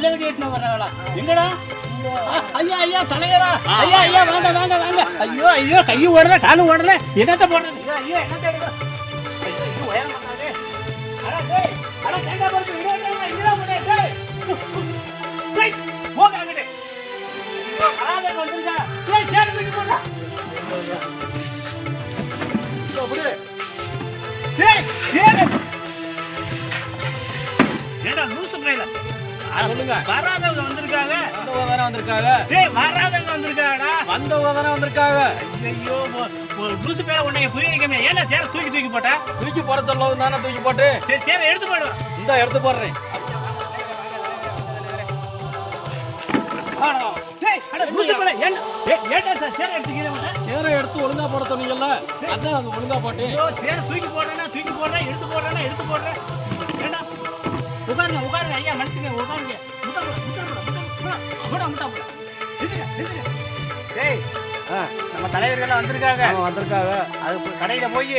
கல்ல வெடி ஏற்றின வர்றாங்களா? எங்கடா? ஐயா ஐயா தலைவரா, ஐயா ஐயா வாங்க வாங்க வாங்க. ஐயோ ஐயோ கை ஓடல காலு ஓடல, என்னத்த போடுறது? ஐயோ என்னத்த எடுக்க? ஐயோ இது உயரம் பண்ணாதே. அட டேய், அட தேங்காய் பருப்பு இங்கடா போடே டேய். டேய் போங்க அங்கடே. ஐயோ கராதே வந்துருடா. டேய் சேர தூக்கி போடா. ஐயோ புடி. டேய் சேர. ஏடா லூசு பிள்ளைல. சொல்லுங்க. வராதவங்க வந்திருக்காங்க. வந்தவங்க வேற வந்திருக்காங்க. டேய் வராதவங்க வந்திருக்காங்கடா. வந்தவங்க வேற வந்திருக்காங்க. ஐயோ லூசு பேர உன்னை புரிய வைக்கமே. ஏன்னா சேர தூக்கி போட்ட? தூக்கி போட சொல்லது நானே தூக்கி போட்டு. சரி சேர எடுத்து போடு. இந்த எடுத்து போடுறேன். டேய் அட லூசு பேர ஏடா சேர எடுத்துக்கீங்க. சேர எடுத்து ஒழுங்கா போட சொன்னீங்கல்ல. அதான் அது ஒழுங்கா போட்டு. ஐயோ சேர தூக்கி போடுறேனா தூக்கி போடுறேன், எடுத்து போடுறேனா எடுத்து போடுறேன். ஏடா உட்காருங்க உட்காருங்க ஐயா மனுஷங்க உட்காருங்க. டேய் நம்ம தலைவர்கள் வந்திருக்காங்க. வந்திருக்காங்க. அது கடையில போய்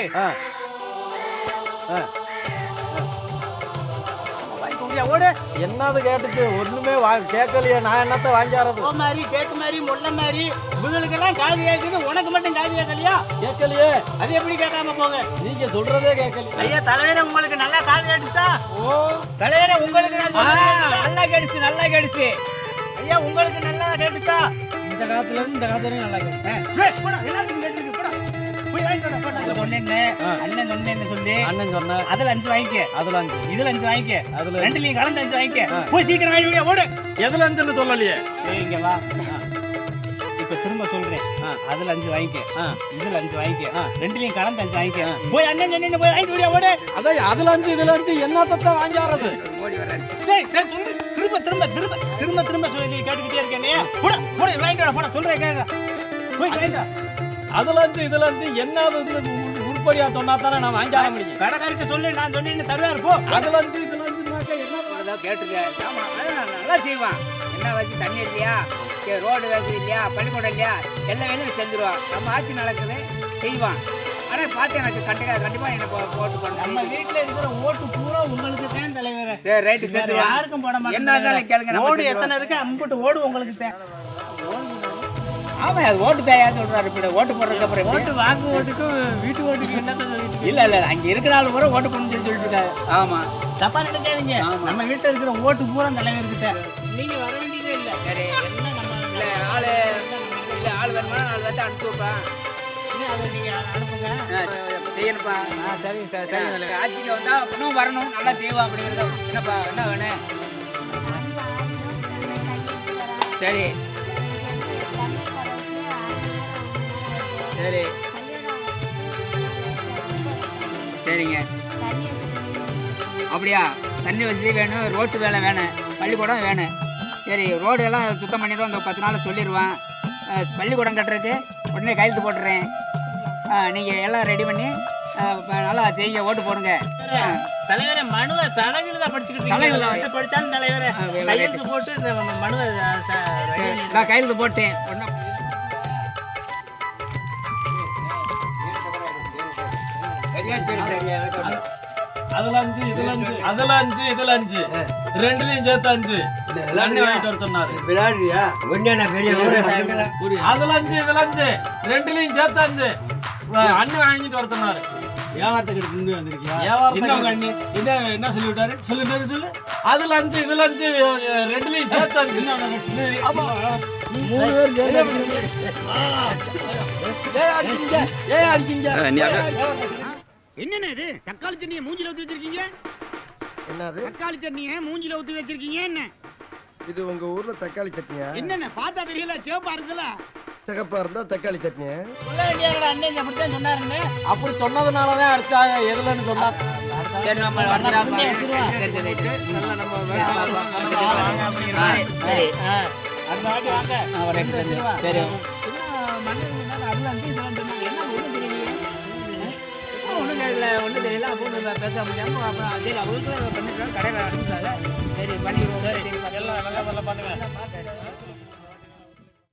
ஓடு. என்னது கேட்டுச்சு? ஒண்ணுமே கேட்கலையே. நான் என்னத்த வாங்கியாரது? மாதிரி கேக்கு மாதிரி முள்ள மாதிரி உங்களுக்கெல்லாம் காது கேட்குது, உனக்கு மட்டும் காது கேட்கலையா? கேட்கலையே. அது எப்படி கேட்காம போங்க? நீங்க சொல்றதே கேட்கல. ஐயா தலைவரே உங்களுக்கு நல்லா காது கேட்டுச்சா? ஓ தலைவரே உங்களுக்கு நல்லா கேட்டுச்சு நல்லா கேட்டுச்சு. ஐயா உங்களுக்கு நல்லா கேட்டுச்சா? இந்த காலத்துல இருந்து இந்த காலத்துல நல்லா கேட்டுச்சு. போய் வாங்கிட்டு வா. சொன்னேன்னு அண்ணன் சொன்னேன்னு சொல்லி அண்ணன் சொன்ன அதுல 5 வாங்கிக்க. அதுல 5 இதுல 5 வாங்கிக்க. அதுல ரெண்டுலயும் கலந்து 5 வாங்கிக்க. போய் சீக்கிரம் வாங்கி ஓடு. எதுல 5ன்னு சொல்லலையே. இங்க வா. இப்ப திரும்ப சொல்றேன். அதுல 5 வாங்கிக்க. இதுல 5 வாங்கிக்க. ரெண்டுலயும் கலந்து 5 வாங்கிக்க. போய் அண்ணன் சொன்னேன்னு போய் வாங்கிட்டு ஓடு. அதான் அதுல 5 இதுல 5 என்னத்த வாங்கியாரது? ஓடி வரேன். டேய் டேய் திரும்ப திரும்ப திரும்ப திரும்ப திரும்ப சொல்லி கேட்டுக்கிட்டே இருக்கேனே. போட போட வாங்கிட்டு வா. போட சொல்றேன் கேங்க. போய் வாங்கிடா. அதுல 5 இதுல 5 என்னது உருப்படியா சொன்னா தானே நான் வாங்கிட முடியும். கடைக்காரருக்கு சொல்லி நான் சொன்னேன்னு தருவாரு. போ. அதுல 5 இதுல 5 என்ன கேட்டுருக்க? ஆமா நல்லா செய்வான். என்ன வச்சு தண்ணி இல்லையா, ரோடு வசதி இல்லையா, பள்ளிக்கூடம் இல்லையா, எல்லா வேலையும் செஞ்சிருவான். நம்ம ஆட்சி நடக்குது செய்வான். ஆனா பார்த்து எனக்கு கண்டிப்பா எனக்கு ஓட்டு போடணும். நம்ம வீட்டுல இருக்கிற ஓட்டு பூரா உங்களுக்கு தான் தலைவர். சரி ரைட்டு சேர்த்து யாருக்கும் போட மாட்டேன். என்ன கேளுங்க. ஓடு எத்தனை இருக்கு அம்புட்டு ஓடு உங்களுக்கு தான். ஆமா அது ஓட்டு தேவையான்னு சொல்றாரு. இப்ப ஓட்டு போடுறதுக்கு அப்புறம் ஓட்டு வாக்கு ஓட்டுக்கும் வீட்டு ஓட்டுக்கு என்ன சொல்லிட்டு இல்ல இல்ல அங்க இருக்கிற ஆளு பூரா ஓட்டு போடணும்னு சொல்லிட்டு இருக்காரு. ஆமா தப்பா நினைக்காதீங்க. நம்ம வீட்டுல இருக்கிற ஓட்டு பூரா தலைவர்கிட்ட நீங்க வர வேண்டியதே இல்ல. சரி என்ன நம்ம இல்ல ஆளு இல்ல ஆள் வேணுமா ஆள் வந்து அனுப்பிச்சு வைப்பேன். அதை நீங்க அனுப்புங்க செய்யணுப்பா. சரி சரி ஆட்சிக்கு வந்தா இன்னும் வரணும் நல்லா செய்வா அப்படிங்கிறத. என்னப்பா என்ன வேணும்? சரி சரி சரிங்க. அப்படியா? தண்ணி வசதி வேணும், ரோட்டு வேலை வேணும், பள்ளிக்கூடம் வேணும். சரி ரோடு எல்லாம் சுத்தம் பண்ணிடுவோம். அந்த 10 நாள் சொல்லிடுவேன். பள்ளிக்கூடம் கட்டுறதுக்கு உடனே கையெழுத்து போட்டுறேன். நீங்கள் எல்லாம் ரெடி பண்ணி நல்லா செய்ய ஓட்டு போடுங்க. தலைவரே மனுவை தலைவில படிச்சுக்கிட்டு படித்தாலும் தலைவரே கையெழுத்து போட்டு இந்த மனுவை நான் கையெழுத்து போட்டேன். அதுல 5 இதுல 5 அதுல 5 இதுல 5 ரெண்டுலயும் சேர்த்து 5 அண்ணி வாங்கிட்டு வர சொன்னாரு. அதுல 5 இதுல 5 ரெண்டுலயும் சேர்த்து 5 அண்ணி வாங்கிட்டு வர சொன்னாரு. வியாபாரத்துக்கு இருந்து வந்திருக்கியா? வியாபாரம் என்ன சொல்லி விட்டாரு? சொல்லு. அதுல 5 இதுல 5 ரெண்டுலயும் சேர்த்து 5. ஆமா 3 பேர் அடிச்சீங்க. என்னன்னு இது தக்காளி சட்னியை மூஞ்சில ஊத்தி வச்சிருக்கீங்க? என்னது தக்காளி சட்னியை மூஞ்சில ஊத்தி வச்சிருக்கீங்க? என்ன இது உங்க ஊர்ல தக்காளி சட்னியா? என்னன்னு பார்த்தா தெரியல, சிவப்பா இருக்குல்ல. சிகப்பா இருந்தா தக்காளி சட்னி. சொல்ல வேண்டியவங்க அண்ணன் அப்படித்தான் சொன்னாருன்னு. அப்படி சொன்னதுனாலதான் அடிச்சாங்க. எதுலன்னு சொன்னார். சரி நம்ம வர்றோம். சரி நல்லா நம்ம வாங்க அப்படிங்கிற மாதிரி. சரி அந்த வாட்டி வாங்க. சரி அதுல வந்து இதெல்லாம் சொன்னாங்க. என்ன ஒண்ணும் தெரியலையே. ஒன்றும் தெரியல. அப்போ பேச முடியாம அப்புறம் சரி அவங்களுக்கு பண்ணிடுறோம். கடையில் அனுப்பிச்சாங்க. சரி பண்ணிடுவோம். சரி எல்லாம் நல்லா பண்ணுங்க.